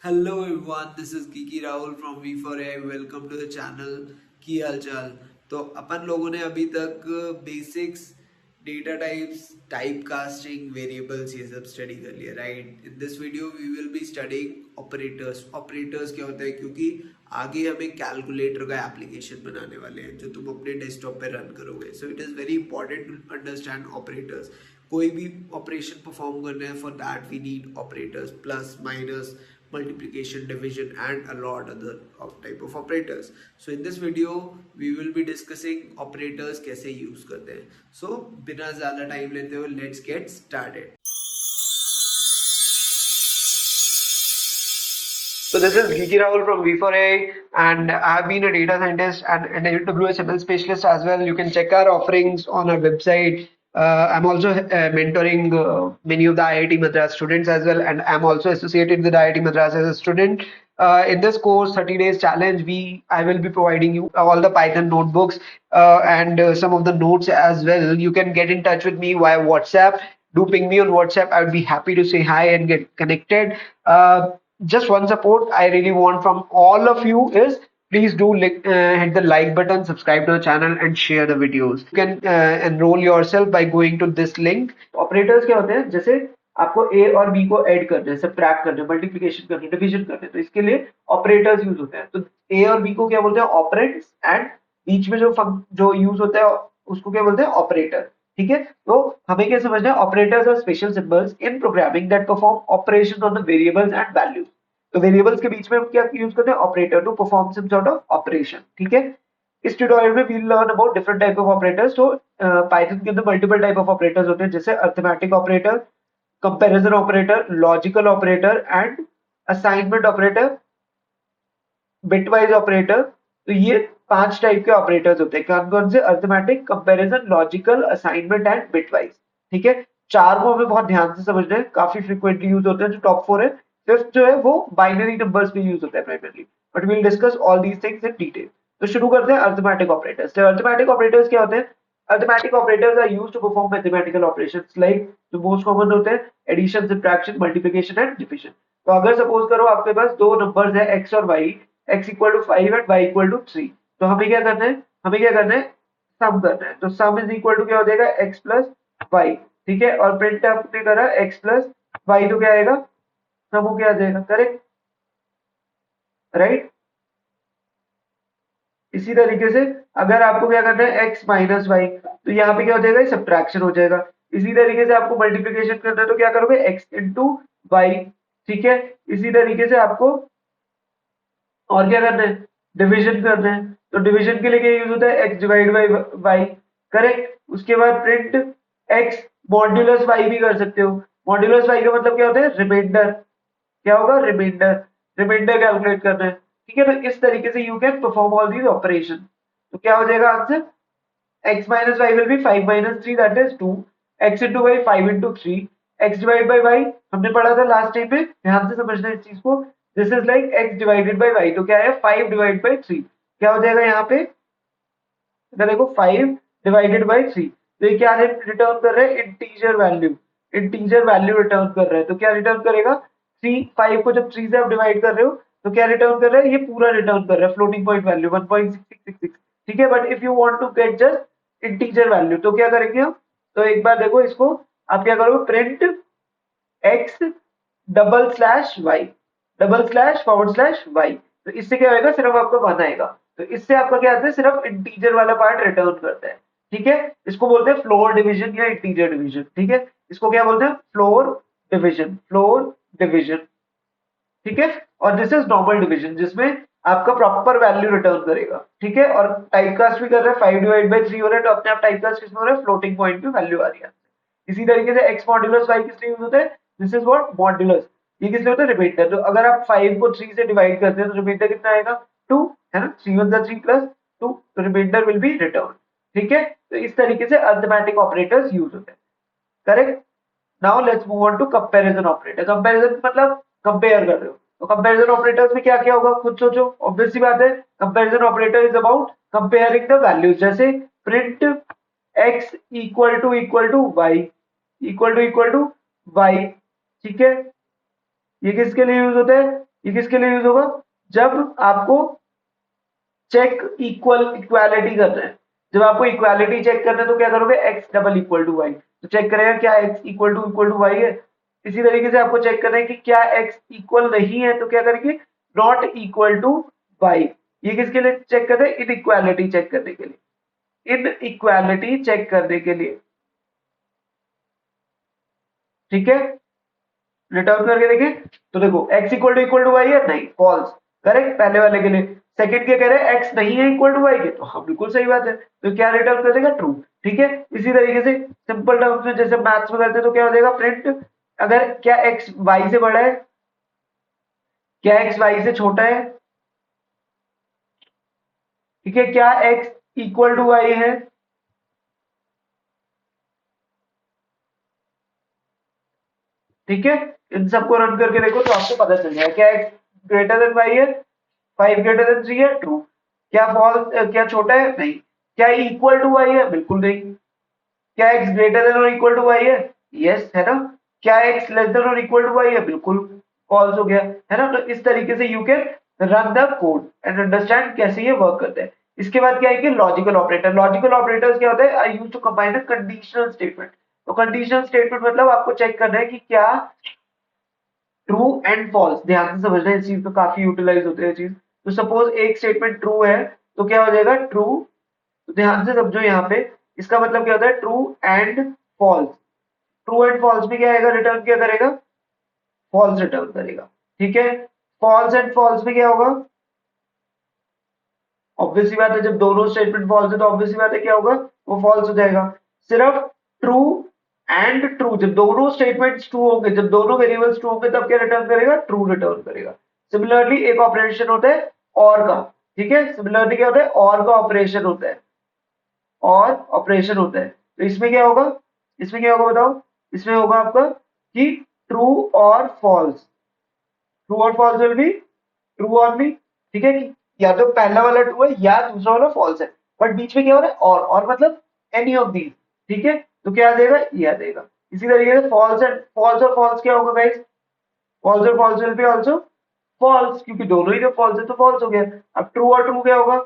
Hello everyone, this is Kiki Rahul from V4AI. Welcome to the channel. की हाल चाल। तो अपन लोगों ने अभी तक basics, data types, type casting, variables ये सब स्टडी कर लिया, right. In this video we will be studying operators. Operators क्या होता है, क्योंकि आगे हम एक कैलकुलेटर का एप्लीकेशन बनाने वाले हैं जो तुम अपने डेस्कटॉप पे रन करोगे। So it is very important to understand operators. कोई भी ऑपरेशन परफॉर्म करना है, for that we need operators, plus minus, multiplication, division, and a lot other of type of operators. So in this video we will be discussing operators कैसे use करते हैं. So बिना ज़्यादा time लेते हुए let's get started. So this is Gigi Rahul from V4A, and I have been a data scientist and an AWS ML specialist as well. You can check our offerings on our website. I'm also mentoring many of the IIT Madras students as well, and I'm also associated with IIT Madras as a student. In this course, 30 days challenge, I will be providing you all the Python notebooks and some of the notes as well. You can get in touch with me via WhatsApp. Do ping me on WhatsApp. I would be happy to say hi and get connected. Just one support I really want from all of you is please do hit the like button, subscribe to the channel, and share the videos. You can enroll yourself by going to this link. Operators क्या होते हैं, जैसे आपको a और b को add करना है, subtract करना है, मल्टीप्लिकेशन करनी है, डिवीजन करना है, तो इसके लिए ऑपरेटर्स यूज होते हैं। तो a और b को क्या बोलते हैं, ऑपरेंड्स, एंड बीच में जो यूज होता है उसको क्या बोलते हैं, ऑपरेटर। ठीक है, तो हमें क्या समझना है, operators are special symbols in programming that perform operations on the variables and values. तो वेरिएबल्स के बीच में हम क्या यूज करते हैं, operator, to perform some sort of operation. ठीक है, इस ट्यूटोरियल में we learn about different type of operators. तो पाइथन के अंदर मल्टीपल टाइप ऑफ ऑपरेटर्स होते हैं, जैसे arithmetic operator, comparison operator, logical operator, and assignment operator, bitwise operator. तो ये 5 टाइप के ऑपरेटर्स होते हैं। कौन कौन से, arithmetic, comparison, logical, assignment and bitwise. ठीक है, 4 को हमें बहुत ध्यान से समझना है, काफी फ्रीक्वेंटली यूज होते हैं। जो टॉप 4 है, फिफ्थ जो है वो बाइनरी नंबर्स में यूज होता है primarily, but we will discuss all these things in detail. तो शुरू करते हैं अरिथमेटिक ऑपरेटर्स। तो अरिथमेटिक ऑपरेटर्स क्या होते हैं, arithmetic operators are used to perform mathematical operations like, जो मोस्ट कॉमन होते हैं, addition, subtraction, multiplication and division. तो अगर सपोज करो आपके पास दो नंबर्स है x और y, x equal to 5 and y equal to 3, तो हमें क्या करना है, सम करना है। तो सम इज इक्वल टू क्या हो जाएगा, x प्लस वाई। ठीक है, और प्रिंट आपने करा x प्लस वाई, तो क्या आएगा, सम हो, क्या आ जाएगा, करेक्ट, राइट। इसी तरीके से अगर आपको क्या करना है, x माइनस वाई, तो यहाँ पे क्या हो जाएगा, सब्ट्रैक्शन हो जाएगा। इसी तरीके से आपको मल्टीप्लिकेशन करना है, तो क्या करोगे, x इंटू वाई। ठीक है, इसी तरीके से आपको और क्या करना है, डिवीजन करना है। तो डिवीजन के लिए क्या यूज होता है, x divide by Y, correct. उसके बाद प्रिंट x मॉड्यूलस वाई भी कर सकते हो। मॉड्यूलस वाई का मतलब क्या होता है, रिमाइंडर। क्या होगा, रिमाइंडर, रिमाइंडर कैलकुलेट करना है। ठीक है, तो इस तरीके से you can perform all these operation. तो क्या हो जाएगा answer, x minus y will be 5 minus 3, that is 2, x into y 5 into 3, x divided by y हमने पढ़ा था लास्ट टाइम में, ध्यान से समझना है इस चीज को। This is like x divided by y, तो क्या है, 5 divided by 3, क्या हो जाएगा यहाँ पे, इधर देखो 5 divided by 3, तो ये क्या रिटर्न कर रहा है, integer value, integer value return कर रहा है। तो क्या रिटर्न करेगा, 3, 5 को जब 3 से आप डिवाइड कर रहे हो तो क्या रिटर्न कर रहा है, ये पूरा रिटर्न कर रहा है, फ्लोटिंग पॉइंट वैल्यू 1.6666। ठीक है, but if you want to get just integer value, तो क्या करेंगे हम, तो एक बार देखो इसको, आप क्या करोगे, print x double slash Y, double slash forward slash Y. तो इससे क्या होगा, सिर्फ आपका 1 आएगा। तो इससे आपका क्या आता है, सिर्फ इंटीजर वाला पार्ट रिटर्न करता है। ठीक है, इसको बोलते हैं फ्लोर डिवीजन या इंटीजर डिवीजन। ठीक है, इसको क्या बोलते हैं, फ्लोर डिवीजन, फ्लोर डिवीजन। ठीक है, और दिस इज नॉर्मल डिवीजन, जिसमें आपका प्रॉपर वैल्यू रिटर्न करेगा। ठीक है, और टाइपकास्ट भी कर रहा है, 5 डिवाइड बाई 3 हो रहा है, तो अपने आप टाइपकास्ट किसमें हो रहा है, फ्लोटिंग पॉइंट पे वैल्यू आ रही है। इसी तरीके से x मॉड्यूलस y किस लिए यूज होता है, दिस इज व्हाट, मॉड्यूलस। ये किस लिए होता है, रिमाइंडर। तो अगर आप 5 को 3 से डिवाइड करते हैं तो रिमाइंडर कितना आएगा, 2, है ना, 3 1 3 प्लस 2, तो रिमाइंडर विल बी रिटर्न। ठीक है, तो इस तरीके से अरिथमेटिक ऑपरेटर्स यूज होते हैं, correct. Now let's move on to comparison operator. Comparison मतलब कंपेयर कर रहे हो, तो कंपैरिजन ऑपरेटर्स में क्या क्या होगा, खुद सोचो, ऑब्वियस सी बात है, comparison operator is about comparing the values. जैसे print x equal to y, equal to y. ठीक है, ये किसके लिए यूज होता है, ये किसके लिए यूज होगा? जब आपको चेक इक्वालिटी करना है, जब आपको इक्वालिटी चेक करना है तो क्या करोगे? x double equal to Y, तो चेक करेगा क्या x इक्वल टू वाई है। इसी तरीके से आपको चेक करना है कि क्या x इक्वल नहीं है, तो क्या करेंगे? Not equal to Y. ये किसके लिए चेक करते हैं? इनइक्वालिटी चेक करने के लिए, इनइक्वालिटी चेक करने के लिए, ठीक है। रिटर्न करके देखें तो देखो x इक्वल टू वाई है, नहीं, फॉल्स, करेक्ट पहले वाले के लिए। सेकंड क्या कह रहे हैं? x नहीं है इक्वल टू वाई के, तो हाँ बिल्कुल सही बात है, तो क्या रिटर्न कर देगा? ट्रू, ठीक है। इसी तरीके से सिंपल टर्म्स में जैसे मैथ्स में करते हैं तो क्या हो जाएगा? प्रिंट, अगर क्या x y से बड़ा है, क्या x y से छोटा है, ठीक है, क्या x इक्वल टू वाई है, ठीक है। इन सबको रन करके देखो तो आपको पता चल जाएगा क्या x ग्रेटर देन वाई है, 5 ग्रेटर देन 3 है, ट्रू। क्या फॉल्स, क्या छोटा है? नहीं। क्या इक्वल टू वाई है? बिल्कुल नहीं। क्या x ग्रेटर देन और इक्वल टू वाई है? यस, है ना। क्या x लेस देन और इक्वल टू वाई है? बिल्कुल फॉल्स हो गया, है ना। तो इस तरीके से you can run the code and understand कैसे ये वर्क करते हैं। इसके बाद क्या है कि लॉजिकल ऑपरेटर। लॉजिकल ऑपरेटर्स क्या होता है? I use to combine a conditional statement. तो कंडीशनल स्टेटमेंट मतलब आपको चेक करना है कि क्या ट्रू एंड फॉल्स, ध्यान से समझना है, इस चीज को काफी यूटिलाइज होते हैं चीज। तो सपोज एक स्टेटमेंट ट्रू है, तो क्या हो जाएगा? ट्रू, तो ध्यान से समझो यहाँ पे, इसका मतलब क्या होता है? True and false. True and false में क्या आएगा? रिटर्न क्या करेगा? फॉल्स रिटर्न करेगा, ठीक है। फॉल्स एंड फॉल्स में क्या होगा? ऑब्वियस सी बात है, जब दोनों स्टेटमेंट फॉल्स है तो ऑब्वियस सी बात है क्या होगा? वो फॉल्स हो जाएगा। सिर्फ ट्रू एंड ट्रू, जब दोनों स्टेटमेंट्स ट्रू होंगे, जब दोनों वेरिएबल्स ट्रू होंगे, तब क्या रिटर्न करेगा? ट्रू रिटर्न करेगा। सिमिलरली एक ऑपरेशन होता है और का, ठीक है। सिमिलरली क्या होता है? और का ऑपरेशन होता है, और ऑपरेशन होता है। तो इसमें क्या होगा? इसमें क्या होगा बताओ? इसमें होगा आपका कि ट्रू और फॉल्स, ट्रू और फॉल्स विल बी ट्रू और भी, ठीक है, कि या तो पहला वाला ट्रू है या दूसरा वाला फॉल्स है, बट बीच में क्या हो रहा है? और मतलब एनी ऑफ दीज, ठीक है। तो क्या आ जाएगा? ये आ जाएगा। इसी तरीके से फॉल्स एंड फॉल्स और फॉल्स क्या होगा गाइस? फॉल्स और false will be also false, क्योंकि दोनों ही जब फॉल्स है तो फॉल्स हो गया। अब ट्रू और ट्रू क्या होगा?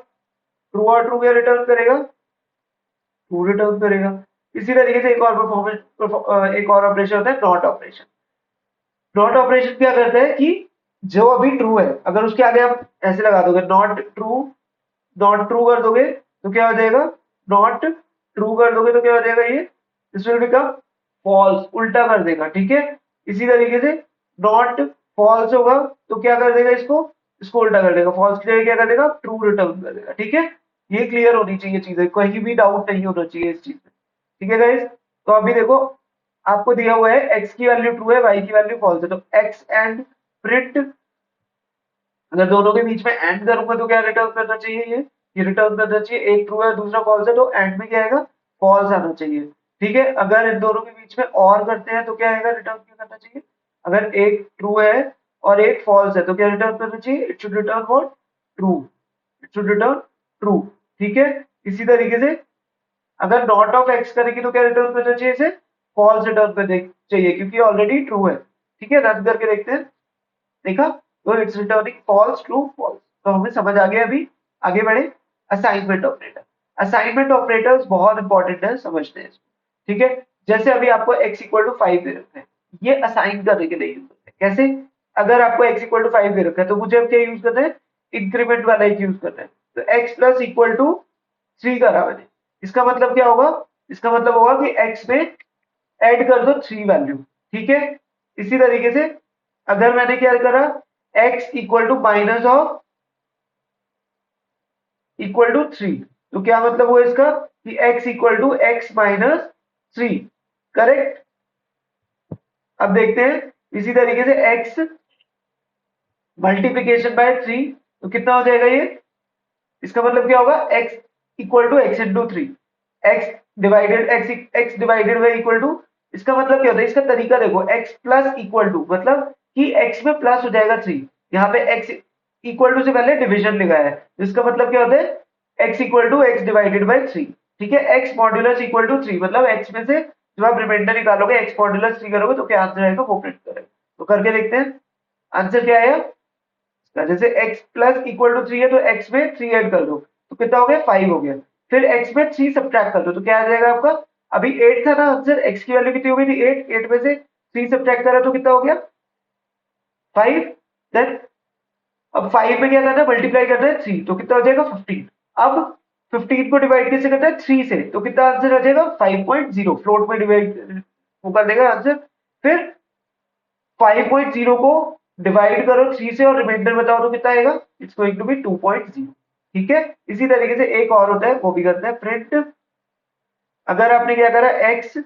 ट्रू और ट्रू क्या रिटर्न करेगा? ट्रू रिटर्न करेगा। इसी तरीके से एक और परफॉर्मेंस, एक और ऑपरेशन होता है नॉट ऑपरेशन। नॉट ऑपरेशन क्या करता है कि जो अभी ट्रू है, अगर उसके आगे आप ऐसे लगा दोगे नॉट ट्रू, नॉट ट्रू कर दोगे तो क्या हो जाएगा? नॉट ट्रू कर दोगे तो क्या हो जाएगा? ये दिस विल बिकम फॉल्स, उल्टा कर देगा, ठीक है। इसी तरीके से नॉट फॉल्स होगा तो क्या कर देगा? इसको इसको उल्टा कर देगा, फॉल्स के लिए क्या कर देगा? ट्रू रिटर्न कर देगा, ठीक है। ये क्लियर होनी चाहिए चीजें, कहीं भी डाउट नहीं होना चाहिए इस चीज में, ठीक है गाइस। तो अभी देखो, आपको दिया हुआ है x की वैल्यू ट्रू है, y की वैल्यू फॉल्स है, तो x एंड प्रिंट, अगर दोनों के बीच में एंड करूंगा तो क्या रिटर्न करना चाहिए? ये रिटर्न करना चाहिए, एक ट्रू है दूसरा फॉल्स है, तो एंड में क्या आएगा? फॉल्स आना चाहिए, ठीक है। अगर इन दोनों के बीच में और करते हैं तो क्या आएगा? रिटर्न क्या करना चाहिए? अगर एक ट्रू है और एक फॉल्स है तो क्या रिटर्न करना चाहिए? It should return what? True, it should return true, ठीक है। इसी तरीके से अगर नॉट ऑफ एक्स करेंगे तो क्या रिटर्न करना चाहिए? इसे फॉल्स रिटर्न करना चाहिए, क्योंकि ऑलरेडी ट्रू है, ठीक है। रन करके देखते हैं, देखा, तो it's returning false true false. तो हमें समझ आ गया। अभी आगे बढ़े, असाइनमेंट ऑपरेटर। असाइनमेंट ऑपरेटर्स बहुत इंपॉर्टेंट है, समझते हैं इसको, ठीक है। जैसे अभी आपको x इक्वल टू 5 दे रखा है, ये असाइन करने के लिए यूज करते हैं। कैसे? अगर आपको x इक्वल टू 5 दे रखा है तो मुझे अब क्या यूज करना है? इंक्रीमेंट वाला एक यूज करना है। तो x प्लस इक्वल टू 3 करा मैंने, इसका मतलब क्या होगा? इसका मतलब होगा कि x में ऐड कर दो 3 वैल्यू, ठीक है। इसी तरीके से अगर मैंने क्या करा, x equal to minus of equal to 3, तो क्या मतलब हुआ इसका कि x equal to x minus 3, correct. अब देखते हैं इसी तरीके से x मल्टीप्लीकेशन बाय 3, तो कितना हो जाएगा ये? इसका मतलब क्या होगा? x equal to x into 3, x divided x divided by equal to, इसका मतलब क्या होता है? इसका तरीका देखो, x प्लस इक्वल टू मतलब कि x में प्लस हो जाएगा 3, यहाँ पे x इक्वल टू से पहले डिवीजन लिखा है, तो इसका मतलब क्या होता है? x equal to x divided by 3, ठीक है। x मॉड्यूलस इक्वल टू 3 मतलब x में से जब आप रिमाइंडर निकालोगे x मॉड्यूलस 3 करोगे तो क्या आंसर आएगा वो प्रिंट करेगा। तो करके देखते हैं, आंसर क्या आया? जैसे x प्लस इक्वल टू 3 है तो x में 3 ऐड कर दो तो कितना हो गया 5 हो गया। फिर x में 3 सब्ट्रैक्ट कर दो तो क्या आ जाएगा आपका, अभी 8 था ना आंसर, x की वैल्यू कितनी हो गई थी 8, 8 में से 3 सब्ट्रैक्ट करा तो कितना हो गया 5। देन अब 5 में क्या करना है मल्टीप्लाई करना है 3 तो कितना हो जाएगा 15। अब 15 को डिवाइड कैसे करना है 3 से तो कितना आंसर आ जाएगा 5.0, फ्लोट में डिवाइड वो कर देगा आंसर। फिर 5.0 को डिवाइड करो 3 से और रिमाइंडर बताओ तो कितना आएगा, इट्स गोइंग टू बी 2.0। ठीक है, इसी तरीके से एक और होता है वो भी करते हैं प्रिंट। अगर आपने क्या करा x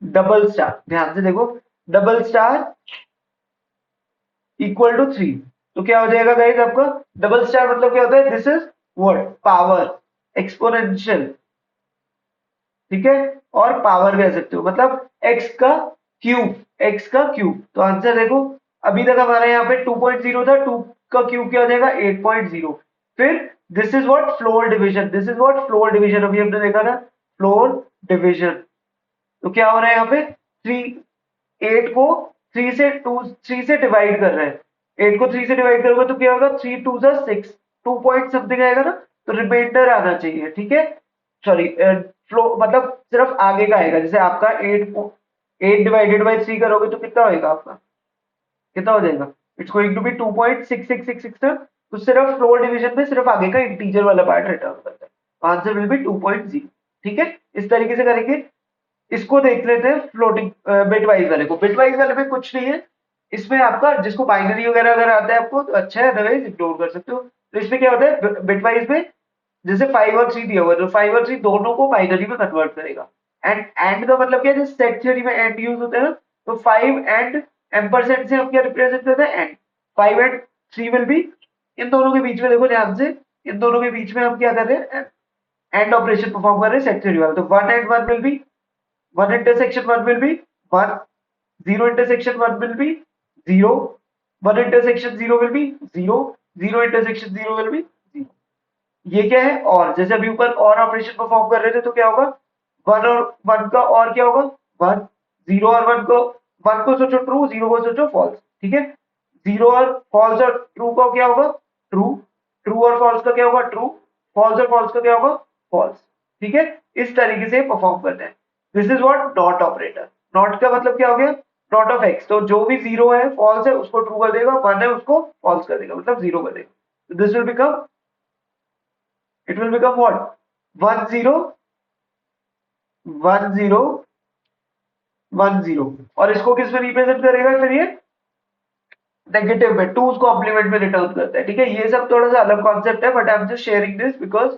डबल स्टार, ध्यान से देखो, डबल स्टार इक्वल टू 3 तो क्या हो जाएगा गाइस आपका, डबल स्टार मतलब क्या होता है, this is what power exponential. ठीक है, और पावर कह सकते हो मतलब x का क्यूब, x का क्यूब। तो आंसर देखो अभी तक हमारा यहाँ पे 2.0 था, 2 का क्यूब क्या हो जाएगा 8.0। फिर this is what floor division, this is what floor division, अभी हमने देखा था फ्लोर डिवीजन। तो क्या हो रहा है यहाँ पे 8 को 3 से डिवाइड कर रहे हैं, 8 को 3 से डिवाइड करोगे तो क्या होगा 3 2 जा 6, 2 पॉइंट समथिंग आएगा ना, तो रिमाइंडर आना चाहिए। ठीक है, सॉरी फ्लो मतलब सिर्फ आगे का आएगा, जैसे आपका 8 को 8 डिवाइडेड बाई 3 करोगे तो कितना होएगा आपका, कितना हो जाएगा, इट्स गोइंग टू बी 2.6666। तो सिर्फ फ्लोर डिवीजन में सिर्फ आगे का इंटीजर वाला पार्ट रिटर्न करता है, आंसर विल बी 2.0। ठीक है, इस तरीके से करेंगे। इसको देख लेते हैं फ्लोटिंग बिट वाइज वाले को। बिट वाइज वाले में कुछ नहीं है, इसमें आपका जिसको बाइनरी वगैरह अगर आता है आपको तो अच्छा है, अदरवाइज इग्नोर कर सकते हो। तो इसमें क्या होता है बिट वाइज में, जैसे 5 और 3 दिया हुआ है तो 5 और 3 दोनों को बाइनरी में कन्वर्ट करेगा। एंड का मतलब क्या है, जैसे सेट थ्योरी में एंड यूज होता है ना, तो 5 एंड एम्परसेंड से हम क्या रिप्रेजेंट करते हैं एंड, 5 एंड 3 विल बी, इन दोनों के बीच में देखो ध्यान से, इन दोनों के बीच में हम क्या कर रहे हैं एंड ऑपरेशन परफॉर्म कर रहे हैं सेट थ्योरी वाला। तो 1 and 1 will be 1 intersection 1 will be 1, 0 intersection 1 will be 0, 1 intersection 0 will be 0, 0 intersection 0 will be 0। ये क्या है, और जैसे अभी ऊपर और ऑपरेशन परफॉर्म कर रहे थे तो क्या होगा 1 और 1 का और क्या होगा 1, 0 और 1 को सोचो ट्रू, 0 को सोचो फॉल्स। ठीक है, 0 और फॉल्स और ट्रू का क्या होगा ट्रू, ट्रू और फॉल्स का क्या होगा ट्रू, फॉल्स और फॉल्स का क्या होगा फॉल्स। ठीक है, इस तरीके से परफॉर्म करते हैं। This is what not operator. Not का मतलब क्या हो गया, नॉट ऑफ एक्स, तो जो भी 0 है फॉल्स है उसको ट्रू कर देगा, 1 है उसको फॉल्स कर देगा, मतलब 0 कर देगा। This will become, it will become what 1 0 1 0 1 0। और इसको किस में रिप्रेजेंट करेगा फिर ये नेगेटिव में, टूज कॉम्प्लीमेंट में रिटर्न करता है। ठीक है, ये सब थोड़ा सा अलग कॉन्सेप्ट है, but I am just sharing this because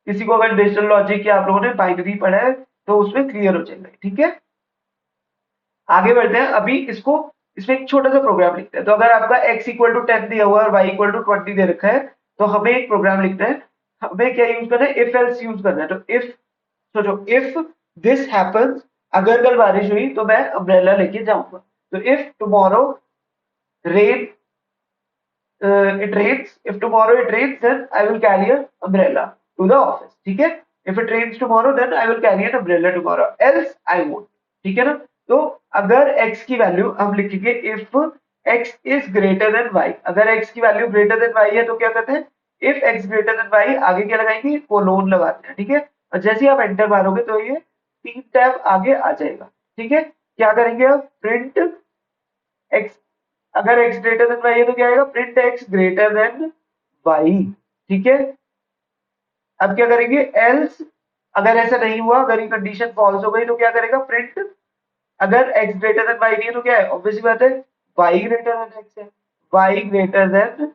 किसी को अगर डिजिटल लॉजिक या आप लोगों ने बाइनरी पढ़ा है तो उसमें क्लियर हो जाएगा। ठीक है, आगे बढ़ते हैं। अभी इसको, इसमें एक छोटा सा प्रोग्राम लिखते हैं। तो अगर आपका x इक्वल टू 10 दिया हुआ है और y इक्वल टू 20 दे रखा है तो हमें एक प्रोग्राम लिखना है, हमें क्या यूज करना है इफ एल्स यूज करना है। तो इफ, सोचो इफ दिस हैपेंस, अगर कल बारिश हुई तो मैं अम्ब्रेला लेके जाऊंगा। तो if tomorrow rain it rains, if tomorrow it rains then I will carry an umbrella to the office। ठीक है, if it rains tomorrow then I will carry an umbrella tomorrow else I won't। ठीक है ना, तो अगर x की value हम लिखेंगे if x is greater than y, अगर x की वैल्यू greater than y है तो क्या करते हैं if x greater than y, आगे क्या लगाएंगे कोलोन लगाते हैं। ठीक है, और जैसे ही आप एंटर मारोगे तो ये 3 टैब आगे आ जाएगा। ठीक है, क्या करेंगे अब प्रिंट x, अगर x ग्रेटर देन y है तो क्या आएगा print x greater than y। ठीक है, अब क्या करेंगे एल्स, अगर ऐसा नहीं हुआ, अगर ये कंडीशन फॉल्स हो गई तो क्या करेगा प्रिंट, अगर x ग्रेटर देन y नहीं है तो क्या है ऑब्वियसली बात है y ग्रेटर देन x है, y ग्रेटर देन,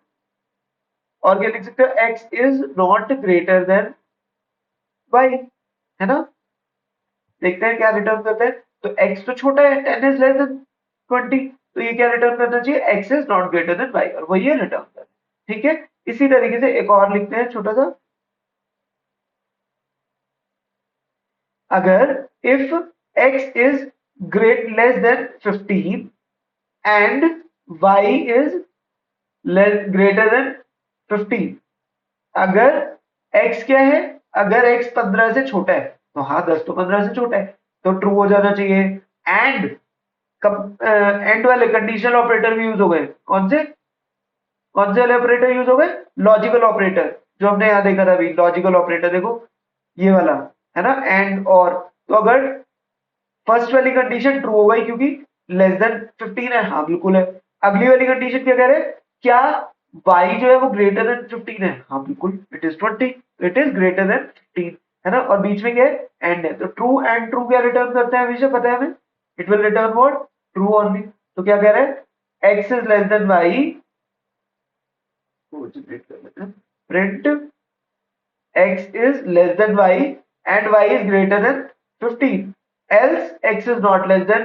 और क्या लिख सकते हो x is not greater than y, है ना। देखते हैं क्या रिटर्न करते हैं। तो x तो छोटा है 10 इज लेस देन 20, तो ये क्या रिटर्न करना चाहिए x is not greater than y, और वो ये रिटर्न कर। ठीक है, इसी तरीके से एक और लिखते हैं छोटा सा, अगर if x is great less than 15 and y is greater than 15, अगर x क्या है, अगर x 15 से छोटा है तो हाँ 10 तो 15 से छोटा है तो ट्रू हो जाना चाहिए। एंड एंड वाले कंडीशनल ऑपरेटर भी यूज हो गए, कौन से कौन से वाले ऑपरेटर यूज हो गए? लॉजिकल ऑपरेटर, जो हमने यहाँ देखा था अभी, लॉजिकल ऑपरेटर देखो ये वाला है ना, एंड और। तो अगर फर्स्ट वाली कंडीशन ट्रू हो गई क्योंकि लेस देन 15 है, हाँ बिल्कुल है। अगली वाली कंडीशन क्या कह रहे हैं, क्या y जो है वो ग्रेटर देन 15 है, हाँ बिल्कुल, it is 20, it is greater than 15 है ना। और बीच में क्या है, एंड है, तो ट्रू एंड ट्रू क्या रिटर्न करते हैं हमेशा, पता है हमें, it will return what, true only. तो क्या कह रहे हैं, x is less than y को जनरेट कर लेते हैं, print x is less than y and y is greater than 15, else x is not less than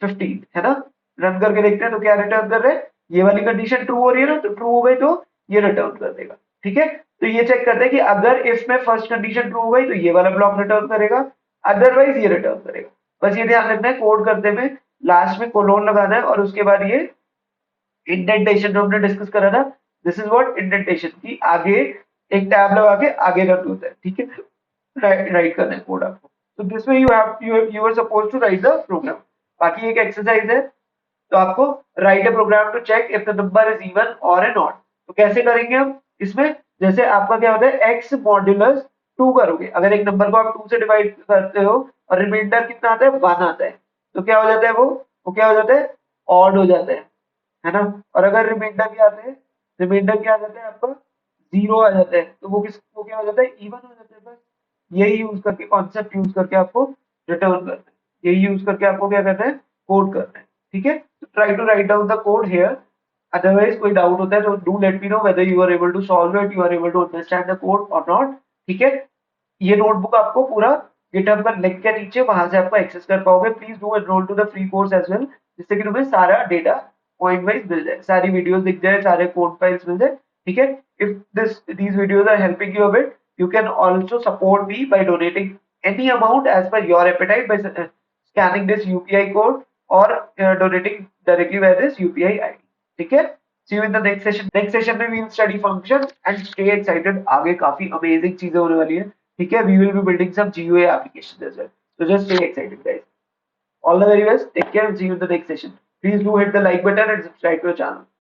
15 है ना। रन करके देखते हैं तो क्या रिटर्न कर रहे हैं, ये वाली कंडीशन ट्रू हो रही है ना, तो ट्रू हो गई तो ये रिटर्न कर देगा। ठीक है, तो ये चेक करते हैं कि अगर इफ में फर्स्ट कंडीशन ट्रू हो गई तो ये वाला ब्लॉक रिटर्न करेगा, अदरवाइज ये रिटर्न करेगा। बस ये ध्यान रखना है, कोड करते में लास्ट में कोलोन लगाना है और उसके बाद ये इंडेंटेशन जो हमने डिस्कस करा था, दिस इज व्हाट इंडेंटेशन, की आगे एक टैब लगा के आगे रन होता है। ठीक है, राइट करना है कोड आपको। तो this way you are suppose to write the program. बाकी एक एक्सरसाइज है, तो आपको write a program to check if the number is even or a not. तो कैसे करेंगे हम इसमें, जैसे आपका क्या होता है, एक्स मॉड्यूलस 2 करोगे, अगर एक नंबर को आप 2 से डिवाइड करते हो और रिमाइंडर कितना आता है, 1 आता है, तो क्या हो जाता है, वो क्या हो जाता है, ऑड हो जाता है ना। और अगर रिमाइंडर क्या आते हैं, रिमाइंडर क्या आ जाता है आपका, 0 आ जाता है, तो वो क्या हो जाता है, इवन हो जाता है। बस यही यूज करके, कॉन्सेप्ट यूज करके आपको रिटर्न करना है, यही यूज करके आपको क्या करना है, कोड करना है। ठीक है, तो try to write down the code here, otherwise कोई डाउट होता है तो do let me know whether you are able to solve it, you are able to understand the code or not. ठीक है, ये नोटबुक आपको पूरा गिटहब पर लिंक के नीचे, वहां से आपको एक्सेस कर पाओगे। Please do enrol to the free course as well, जिससे कि तुम्हें सारा डेटा पॉइंट वाइज मिल जाए, सारी वीडियोस दिख जाए, सारे कोड फाइल्स मिल जाए। ठीक है, if these videos are helping you a bit, you can also support me by donating any amount as per your appetite by scanning this UPI code or donating directly by this UPI ID। ठीक है, see you in the next session। next session में we will study function and stay excited, आगे काफी amazing चीजें होने वाली है। ठीक है, we will be building some GUI applications as well, so just stay excited guys। all the very best, take care and see you in the next session। Please do hit the like button and subscribe to the channel।